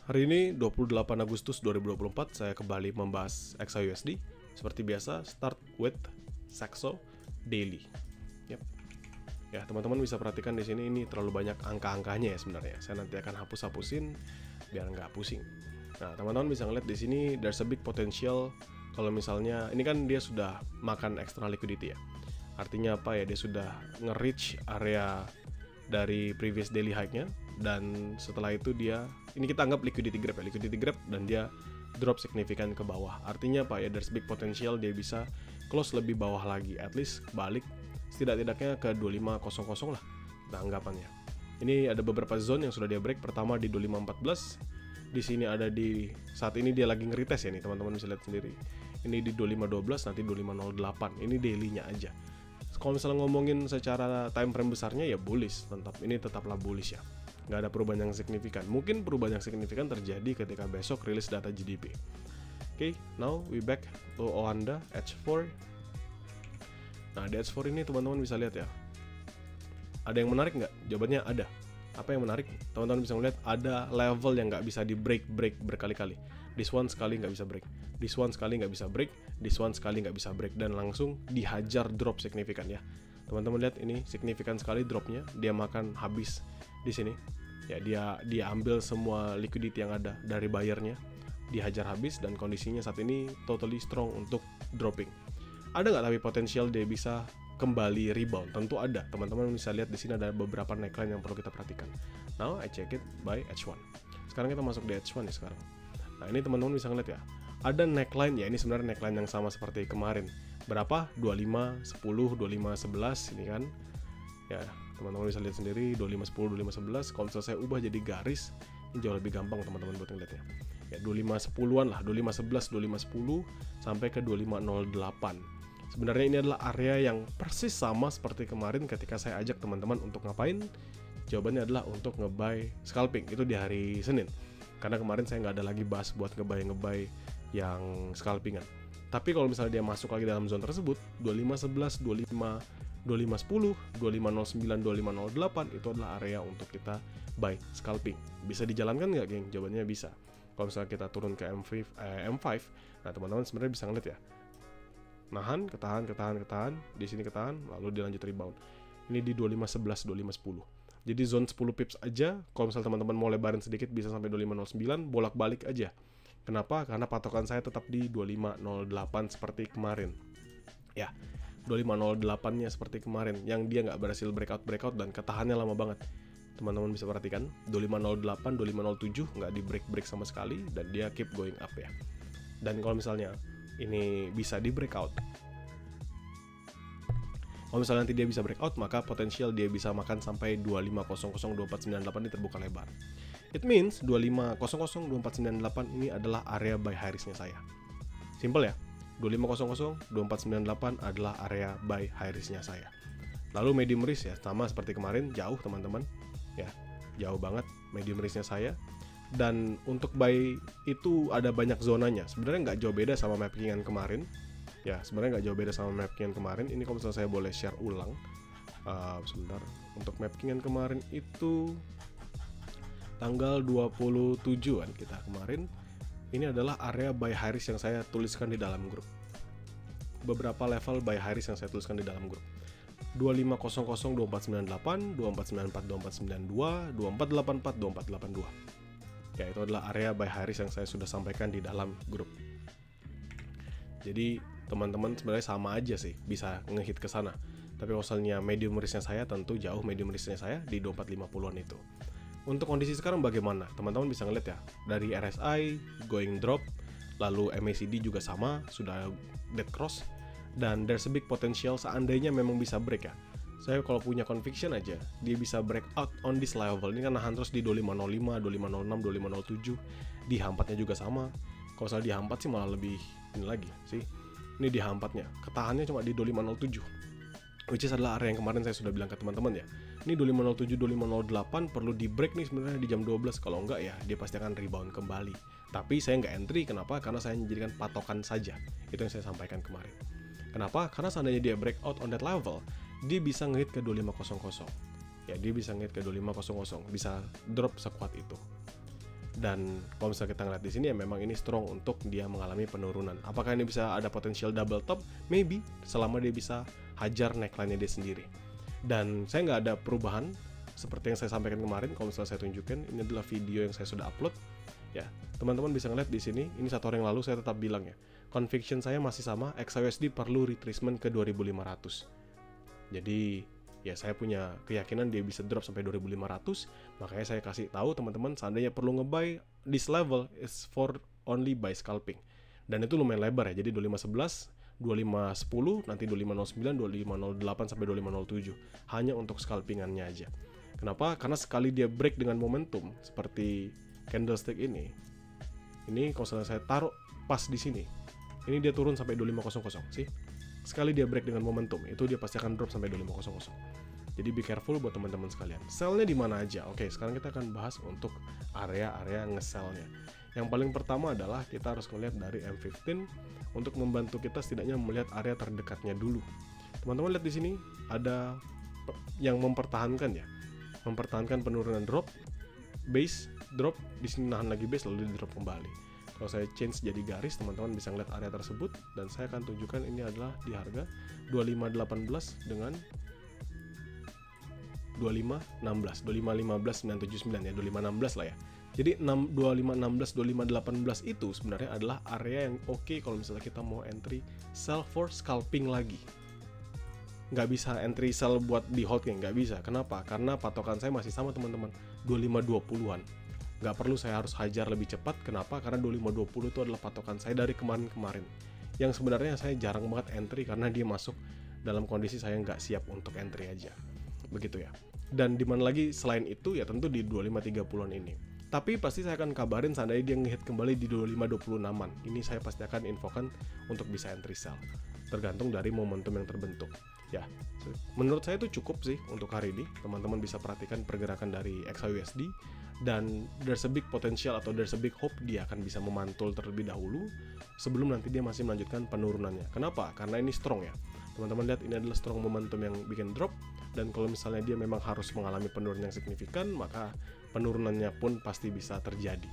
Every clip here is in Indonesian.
Hari ini 28 Agustus 2024 saya kembali membahas XAUSD. Seperti biasa, start with Saxo Daily. Yep. Ya, teman-teman bisa perhatikan di sini ini terlalu banyak angka-angkanya ya sebenarnya. Saya nanti akan hapus-hapusin biar nggak pusing. Nah, teman-teman bisa ngeliat di sini there's a big potential kalau misalnya ini kan dia sudah makan extra liquidity ya. Artinya apa ya? Dia sudah nge-reach area dari previous daily high-nya, dan setelah itu dia, ini kita anggap liquidity grab dan dia drop signifikan ke bawah. Artinya apa ya, there's big potential dia bisa close lebih bawah lagi, at least balik setidak-tidaknya ke 2500 lah nah anggapannya. Ini ada beberapa zone yang sudah dia break. Pertama di 2514, di sini ada di saat ini dia lagi nge-retest ya nih, teman-teman bisa lihat sendiri. Ini di 2512, nanti 2508. Ini daily-nya aja. Kalau misalnya ngomongin secara time frame besarnya ya bullish, ini tetaplah bullish ya. Nggak ada perubahan yang signifikan. Mungkin perubahan yang signifikan terjadi ketika besok rilis data GDP. Oke, now we back to Oanda H4. Nah, di H4 ini teman-teman bisa lihat ya. Ada yang menarik nggak? Jawabannya ada. Apa yang menarik? Teman-teman bisa melihat ada level yang nggak bisa di break berkali-kali. This one sekali nggak bisa break, this one sekali nggak bisa break, this one sekali nggak bisa break, dan langsung dihajar drop signifikan ya. Teman-teman lihat ini signifikan sekali dropnya, dia makan habis di sini. Ya, dia ambil semua liquidity yang ada dari buyernya, dihajar habis, dan kondisinya saat ini totally strong untuk dropping. Ada nggak tapi potensial dia bisa kembali rebound? Tentu ada. Teman-teman bisa lihat di sini ada beberapa neckline yang perlu kita perhatikan. Now I check it by H1. Sekarang kita masuk di H1 nih sekarang. Nah, ini teman-teman bisa ngeliat ya. Ada neckline ya, ini sebenarnya neckline yang sama seperti kemarin. Berapa? 25, 10, 25, 11 ini kan. Ya, teman-teman bisa lihat sendiri 25, 10, 25, 11. Kalau misalnya saya ubah jadi garis, ini jauh lebih gampang teman-teman buat ngeliatnya. Ya, 25, 10-an lah, 25, 11, 25, 10 sampai ke 25, 08. Sebenarnya ini adalah area yang persis sama seperti kemarin ketika saya ajak teman-teman untuk ngapain? Jawabannya adalah untuk nge-buy scalping. Itu di hari Senin. Karena kemarin saya nggak ada lagi bahas buat nge-buy yang scalpingan. Tapi kalau misalnya dia masuk lagi dalam zone tersebut, 2511, 25, 2510, 2509, 2508 itu adalah area untuk kita buy scalping. Bisa dijalankan nggak, geng? Jawabannya bisa. Kalau misalnya kita turun ke M5, nah teman-teman sebenarnya bisa ngeliat ya. Nahan, ketahan, di sini ketahan, lalu dia lanjut rebound. Ini di 2511, 2510. Jadi zone 10 pips aja, kalau misalnya teman-teman mau lebarin sedikit bisa sampai 2509, bolak-balik aja. Kenapa? Karena patokan saya tetap di 2508 seperti kemarin. Ya, 2508-nya seperti kemarin, yang dia nggak berhasil breakout dan ketahannya lama banget. Teman-teman bisa perhatikan, 2508, 2507 nggak di break sama sekali, dan dia keep going up ya. Dan kalau misalnya ini bisa di breakout, kalau misalnya nanti dia bisa breakout, maka potensial dia bisa makan sampai 2500, 2498 ini terbuka lebar. It means 2500, 2498 ini adalah area buy high risk-nya saya. Simple ya. 2500, 2498 adalah area buy high risk-nya saya. Lalu medium risk ya, sama seperti kemarin, jauh teman-teman. Ya, jauh banget medium risk-nya saya. Dan untuk buy itu ada banyak zonanya. Sebenarnya nggak jauh beda sama mappingan kemarin. Ya, sebenarnya nggak jauh beda sama mappingan kemarin. Ini kalau misalnya saya boleh share ulang, sebentar. Untuk mappingan kemarin itu tanggal 27-an kita kemarin. Ini adalah area buy high risk yang saya tuliskan di dalam grup. Beberapa level buy high risk yang saya tuliskan di dalam grup. 2500, 2498, 2494, 2492, 2484, 2482. Ya, itu adalah area buy high risk yang saya sudah sampaikan di dalam grup. Jadi teman-teman sebenarnya sama aja sih, bisa ngehit ke sana. Tapi misalnya medium risk-nya saya, tentu jauh medium risk-nya saya di 2450-an itu. Untuk kondisi sekarang bagaimana? Teman-teman bisa ngeliat ya, dari RSI going drop, lalu MACD juga sama, sudah dead cross, dan there's a big potential seandainya memang bisa break ya. Saya kalau punya conviction aja, dia bisa break out on this level. Ini kan nahan terus di 2505, 2506, 2507. Dihampatnya juga sama. Kalau saya dihampat sih malah lebih ini lagi sih. Ini dihampatnya. Ketahannya cuma di 2507. Which is adalah area yang kemarin saya sudah bilang ke teman-teman ya. Ini 2507, 2508 perlu di break nih sebenarnya di jam 12. Kalau enggak ya dia pasti akan rebound kembali. Tapi saya nggak entry, kenapa? Karena saya menjadikan patokan saja. Itu yang saya sampaikan kemarin. Kenapa? Karena seandainya dia breakout on that level, dia bisa ngehit ke 2500. Ya, dia bisa ngehit ke 2500, bisa drop sekuat itu. Dan kalau misalnya kita ngeliat di sini ya memang ini strong untuk dia mengalami penurunan. Apakah ini bisa ada potensial double top? Maybe, selama dia bisa hajar neckline-nya dia sendiri. Dan saya nggak ada perubahan seperti yang saya sampaikan kemarin. Kalau misalnya saya tunjukin, ini adalah video yang saya sudah upload. Ya, teman-teman bisa ngeliat di sini. Ini 1 hari yang lalu saya tetap bilang ya, conviction saya masih sama. XAUSD perlu retracement ke 2.500. Jadi ya saya punya keyakinan dia bisa drop sampai 2.500, makanya saya kasih tahu teman-teman seandainya perlu nge-buy this level is for only buy scalping. Dan itu lumayan lebar ya, jadi 2511, 2510, nanti 2509, 2508 sampai 2507 hanya untuk scalpingannya aja. Kenapa? Karena sekali dia break dengan momentum seperti candlestick ini kalau misalnya saya taruh pas di sini, ini dia turun sampai 2500 sih. Sekali dia break dengan momentum, itu dia pasti akan drop sampai 2500. Jadi be careful buat teman-teman sekalian. Sell-nya di mana aja? Oke, sekarang kita akan bahas untuk area-area nge-sell-nya. Yang paling pertama adalah kita harus melihat dari M15 untuk membantu kita setidaknya melihat area terdekatnya dulu. Teman-teman lihat di sini ada yang mempertahankan ya. Mempertahankan penurunan drop, base, drop, di sini nahan lagi base lalu di drop kembali. Kalau saya change jadi garis, teman-teman bisa ngeliat area tersebut, dan saya akan tunjukkan ini adalah di harga 2518 dengan 2516, 2515979 ya, 2516 lah ya. Jadi 2516, 2518 itu sebenarnya adalah area yang oke kalau misalnya kita mau entry sell for scalping lagi. Nggak bisa entry sell buat di holding, nggak bisa. Kenapa? Karena patokan saya masih sama teman-teman, 2520-an. Nggak perlu saya harus hajar lebih cepat. Kenapa? Karena 2520 itu adalah patokan saya dari kemarin-kemarin. Yang sebenarnya saya jarang banget entry karena dia masuk dalam kondisi saya nggak siap untuk entry aja. Begitu ya. Dan dimana lagi selain itu ya tentu di 2530-an ini. Tapi pasti saya akan kabarin seandainya dia nge-hit kembali di 2526-an. Ini saya pasti akan infokan untuk bisa entry sell. Tergantung dari momentum yang terbentuk. Ya, menurut saya itu cukup sih untuk hari ini. Teman-teman bisa perhatikan pergerakan dari XAUSD. Dan there's a big potential atau there's a big hope dia akan bisa memantul terlebih dahulu sebelum nanti dia masih melanjutkan penurunannya. Kenapa? Karena ini strong ya. Teman-teman lihat ini adalah strong momentum yang bikin drop, dan kalau misalnya dia memang harus mengalami penurunan yang signifikan, maka penurunannya pun pasti bisa terjadi.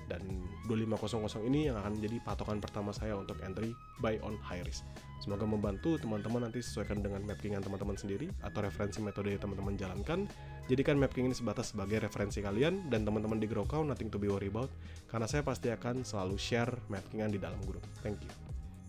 Dan 2500 ini yang akan menjadi patokan pertama saya untuk entry buy on high risk. Semoga membantu teman-teman nanti sesuaikan dengan mapkingan teman-teman sendiri atau referensi metode yang teman-teman jalankan. Jadikan mapking ini sebatas sebagai referensi kalian, dan teman-teman di Growcow nothing to be worry about, karena saya pasti akan selalu share mapkingan di dalam grup. Thank you.